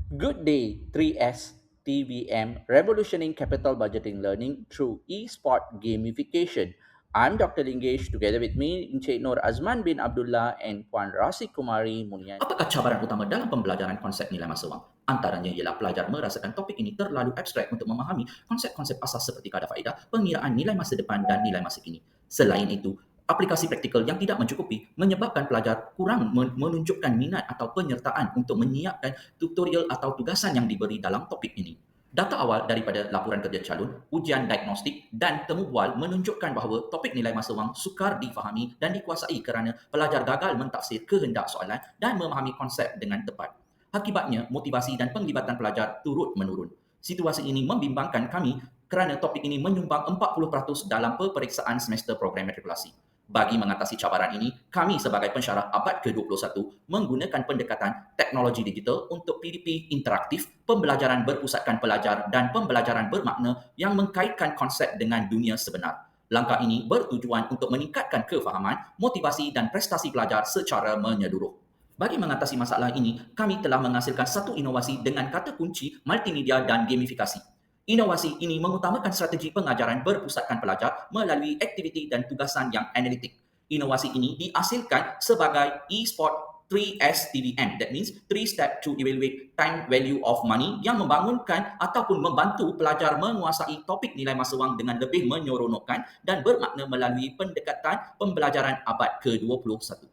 Good day, 3S TVM, revolutioning capital budgeting learning through e-sport gamification. I'm Dr. Lingesh, together with me, Encik Nur Azman bin Abdullah and Puan Rasik Kumari Munian. Apakah cabaran utama dalam pembelajaran konsep nilai masa wang? Antaranya ialah pelajar merasakan topik ini terlalu abstrak untuk memahami konsep-konsep asas seperti kadar faedah, pengiraan nilai masa depan dan nilai masa kini. Selain itu, aplikasi praktikal yang tidak mencukupi menyebabkan pelajar kurang menunjukkan minat atau penyertaan untuk menyiapkan tutorial atau tugasan yang diberi dalam topik ini. Data awal daripada laporan kerja calon, ujian diagnostik dan temu bual menunjukkan bahawa topik nilai masa wang sukar difahami dan dikuasai kerana pelajar gagal mentafsir kehendak soalan dan memahami konsep dengan tepat. Akibatnya, motivasi dan penglibatan pelajar turut menurun. Situasi ini membimbangkan kami kerana topik ini menyumbang 40% dalam peperiksaan semester program matrikulasi. Bagi mengatasi cabaran ini, kami sebagai pensyarah abad ke-21 menggunakan pendekatan teknologi digital untuk PDP interaktif, pembelajaran berpusatkan pelajar dan pembelajaran bermakna yang mengkaitkan konsep dengan dunia sebenar. Langkah ini bertujuan untuk meningkatkan kefahaman, motivasi dan prestasi pelajar secara menyeluruh. Bagi mengatasi masalah ini, kami telah menghasilkan satu inovasi dengan kata kunci multimedia dan gamifikasi. Inovasi ini mengutamakan strategi pengajaran berpusatkan pelajar melalui aktiviti dan tugasan yang analitik. Inovasi ini dihasilkan sebagai e-sport 3S TVM, that means 3 step to evaluate time value of money, yang membangunkan ataupun membantu pelajar menguasai topik nilai masa wang dengan lebih menyeronokkan dan bermakna melalui pendekatan pembelajaran abad ke-21.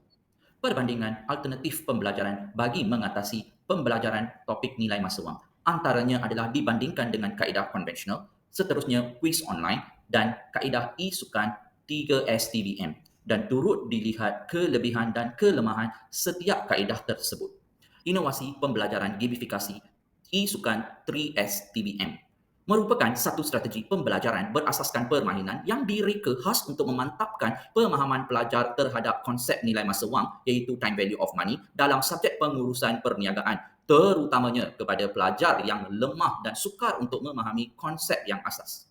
Perbandingan alternatif pembelajaran bagi mengatasi pembelajaran topik nilai masa wang. Antaranya adalah dibandingkan dengan kaedah konvensional, seterusnya kuis online dan kaedah e-sukan 3STVM, dan turut dilihat kelebihan dan kelemahan setiap kaedah tersebut. Inovasi pembelajaran gamifikasi e-sukan 3STVM merupakan satu strategi pembelajaran berasaskan permainan yang direka khas untuk memantapkan pemahaman pelajar terhadap konsep nilai masa wang, iaitu time value of money, dalam subjek pengurusan perniagaan, terutamanya kepada pelajar yang lemah dan sukar untuk memahami konsep yang asas.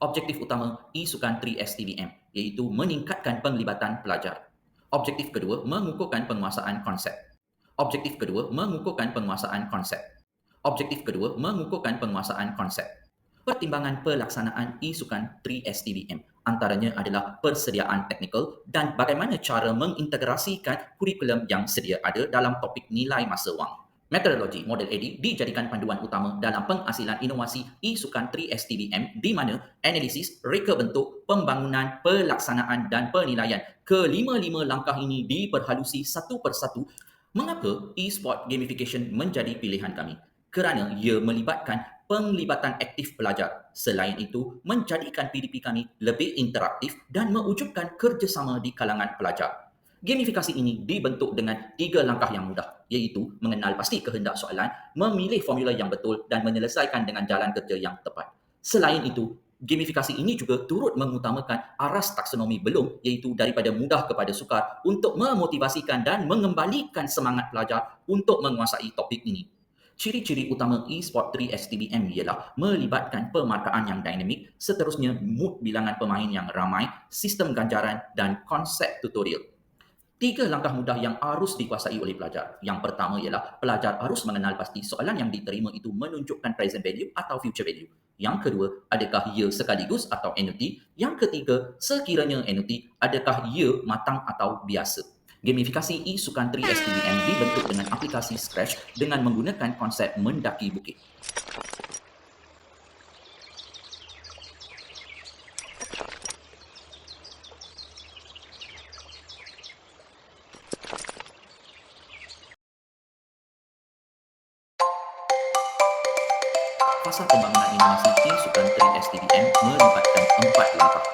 Objektif utama e-sukan 3STVM iaitu meningkatkan penglibatan pelajar. Objektif kedua, mengukuhkan penguasaan konsep. Objektif kedua, mengukuhkan penguasaan konsep. Objektif kedua, mengukuhkan penguasaan konsep. Pertimbangan pelaksanaan e-sukan 3STVM antaranya adalah persediaan teknikal dan bagaimana cara mengintegrasikan kurikulum yang sedia ada dalam topik nilai masa wang. Metodologi model AD dijadikan panduan utama dalam penghasilan inovasi e-sukan 3STVM, di mana analisis, reka bentuk, pembangunan, pelaksanaan dan penilaian kelima-lima langkah ini diperhalusi satu persatu. Mengapa e-sport gamification menjadi pilihan kami? Kerana ia melibatkan penglibatan aktif pelajar. Selain itu, menjadikan PDP kami lebih interaktif dan mewujudkan kerjasama di kalangan pelajar. Gamifikasi ini dibentuk dengan 3 langkah yang mudah, iaitu mengenal pasti kehendak soalan, memilih formula yang betul dan menyelesaikan dengan jalan kerja yang tepat. Selain itu, gamifikasi ini juga turut mengutamakan aras taksonomi belum, iaitu daripada mudah kepada sukar, untuk memotivasikan dan mengembalikan semangat pelajar untuk menguasai topik ini. Ciri-ciri utama e-sport 3STBM ialah melibatkan pemarkaan yang dinamik, seterusnya mood bilangan pemain yang ramai, sistem ganjaran dan konsep tutorial. 3 langkah mudah yang harus dikuasai oleh pelajar. Yang pertama ialah pelajar harus mengenal pasti soalan yang diterima itu menunjukkan present value atau future value. Yang kedua, adakah ia sekaligus atau annuity? Yang ketiga, sekiranya annuity, adakah ia matang atau biasa? Gamifikasi e-sukan 3STBM dibentuk dengan aplikasi Scratch dengan menggunakan konsep mendaki bukit. Fasa pembangunan inovasi e-sukan 3STBM melibatkan 4 langkah.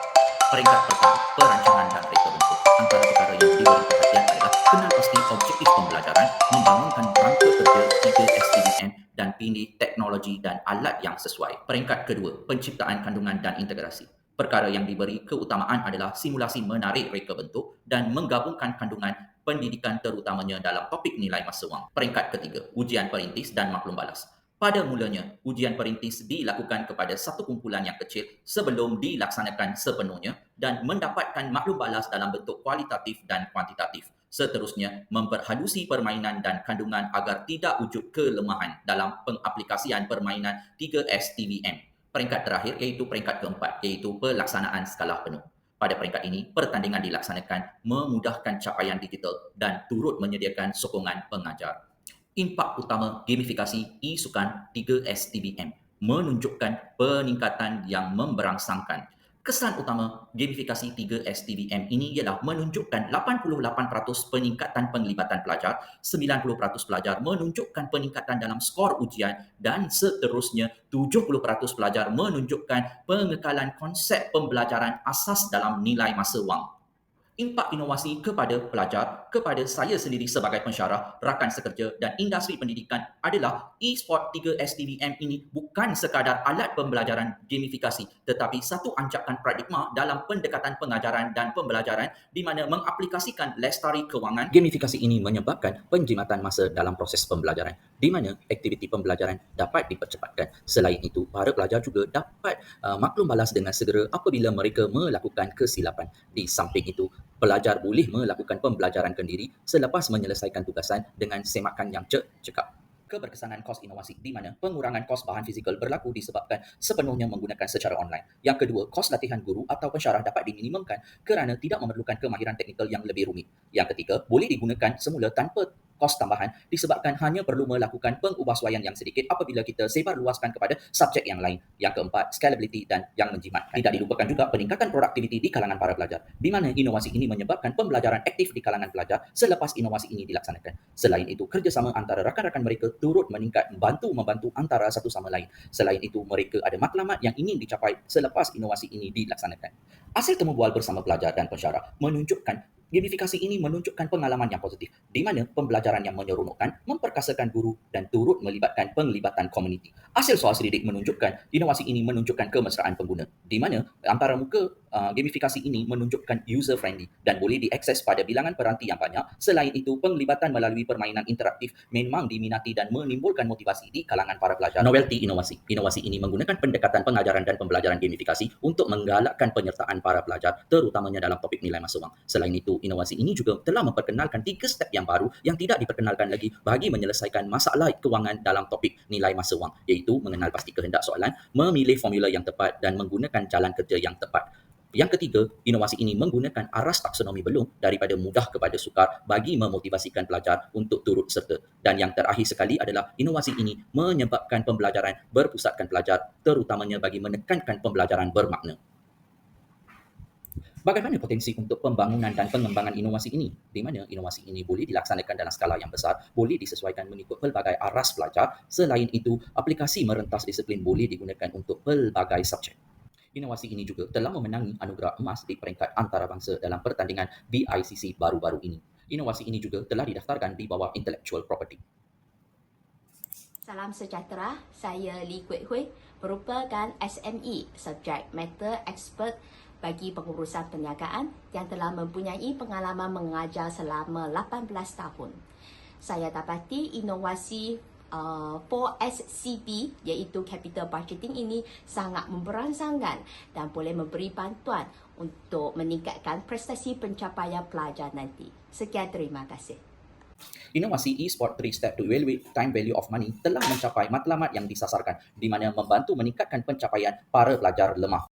Peringkat pertama, perancangan dan reka bentuk. Antara perkara yang diberi perhatian adalah kenal pasti objektif pembelajaran, membangunkan rangka kerja 3STBM dan pilih teknologi dan alat yang sesuai. Peringkat kedua, penciptaan kandungan dan integrasi. Perkara yang diberi keutamaan adalah simulasi menarik reka bentuk dan menggabungkan kandungan pendidikan terutamanya dalam topik nilai masa wang. Peringkat ketiga, ujian perintis dan maklum balas. Pada mulanya, ujian perintis dilakukan kepada satu kumpulan yang kecil sebelum dilaksanakan sepenuhnya dan mendapatkan maklum balas dalam bentuk kualitatif dan kuantitatif. Seterusnya, memperhalusi permainan dan kandungan agar tidak wujud kelemahan dalam pengaplikasian permainan 3S TVM. Peringkat terakhir iaitu peringkat keempat, iaitu pelaksanaan skala penuh. Pada peringkat ini, pertandingan dilaksanakan memudahkan capaian digital dan turut menyediakan sokongan pengajar. Impak utama gamifikasi e-sukan 3STBM menunjukkan peningkatan yang memberangsangkan. Kesan utama gamifikasi 3STBM ini ialah menunjukkan 88% peningkatan penglibatan pelajar, 90% pelajar menunjukkan peningkatan dalam skor ujian dan seterusnya 70% pelajar menunjukkan pengekalan konsep pembelajaran asas dalam nilai masa wang. Impak inovasi kepada pelajar, kepada saya sendiri sebagai pensyarah, rakan sekerja dan industri pendidikan adalah e-sport 3STVM ini bukan sekadar alat pembelajaran gamifikasi tetapi satu ancakan paradigma dalam pendekatan pengajaran dan pembelajaran di mana mengaplikasikan lestari kewangan. Gamifikasi ini menyebabkan penjimatan masa dalam proses pembelajaran di mana aktiviti pembelajaran dapat dipercepatkan. Selain itu, para pelajar juga dapat maklum balas dengan segera apabila mereka melakukan kesilapan. Di samping itu, pelajar boleh melakukan pembelajaran kendiri selepas menyelesaikan tugasan dengan semakan yang cekap. Keberkesanan kos inovasi di mana pengurangan kos bahan fizikal berlaku disebabkan sepenuhnya menggunakan secara online. Yang kedua, kos latihan guru atau pensyarah dapat diminimumkan kerana tidak memerlukan kemahiran teknikal yang lebih rumit. Yang ketiga, boleh digunakan semula tanpa kos tambahan disebabkan hanya perlu melakukan pengubahsuaian yang sedikit apabila kita sebar luaskan kepada subjek yang lain. Yang keempat, scalability dan yang menjimatkan. Tidak dilupakan juga peningkatan produktiviti di kalangan para pelajar, di mana inovasi ini menyebabkan pembelajaran aktif di kalangan pelajar selepas inovasi ini dilaksanakan. Selain itu, kerjasama antara rakan-rakan mereka turut meningkat, membantu antara satu sama lain. Selain itu, mereka ada matlamat yang ingin dicapai selepas inovasi ini dilaksanakan. Hasil temu bual bersama pelajar dan pensyarah menunjukkan gamifikasi ini menunjukkan pengalaman yang positif, di mana pembelajaran yang menyeronokkan, memperkasakan guru dan turut melibatkan penglibatan komuniti. Hasil soal selidik menunjukkan inovasi ini menunjukkan kemesraan pengguna, di mana antara muka gamifikasi ini menunjukkan user friendly dan boleh diakses pada bilangan peranti yang banyak. Selain itu, penglibatan melalui permainan interaktif memang diminati dan menimbulkan motivasi di kalangan para pelajar. Novelty inovasi. Inovasi ini menggunakan pendekatan pengajaran dan pembelajaran gamifikasi untuk menggalakkan penyertaan para pelajar, terutamanya dalam topik nilai masa wang. Selain itu, inovasi ini juga telah memperkenalkan 3 step yang baru yang tidak diperkenalkan lagi bagi menyelesaikan masalah kewangan dalam topik nilai masa wang, iaitu mengenal pasti kehendak soalan, memilih formula yang tepat dan menggunakan jalan kerja yang tepat. Yang ketiga, inovasi ini menggunakan aras taksonomi belum daripada mudah kepada sukar bagi memotivasikan pelajar untuk turut serta. Dan yang terakhir sekali adalah inovasi ini menyebabkan pembelajaran berpusatkan pelajar, terutamanya bagi menekankan pembelajaran bermakna. Bagaimana potensi untuk pembangunan dan pengembangan inovasi ini? Di mana inovasi ini boleh dilaksanakan dalam skala yang besar, boleh disesuaikan mengikut pelbagai aras pelajar. Selain itu, aplikasi merentas disiplin boleh digunakan untuk pelbagai subjek. Inovasi ini juga telah memenangi anugerah emas di peringkat antarabangsa dalam pertandingan BICC baru-baru ini. Inovasi ini juga telah didaftarkan di bawah Intellectual Property. Salam sejahtera, saya Lee Kuek Hui, merupakan SME, Subject Matter Expert bagi pengurusan perniagaan yang telah mempunyai pengalaman mengajar selama 18 tahun. Saya dapati inovasi 4SCB iaitu Capital Budgeting ini sangat memberangsangkan dan boleh memberi bantuan untuk meningkatkan prestasi pencapaian pelajar nanti. Sekian, terima kasih. Inovasi e-sport 3 Step to Evaluate Time Value of Money telah mencapai matlamat yang disasarkan di mana membantu meningkatkan pencapaian para pelajar lemah.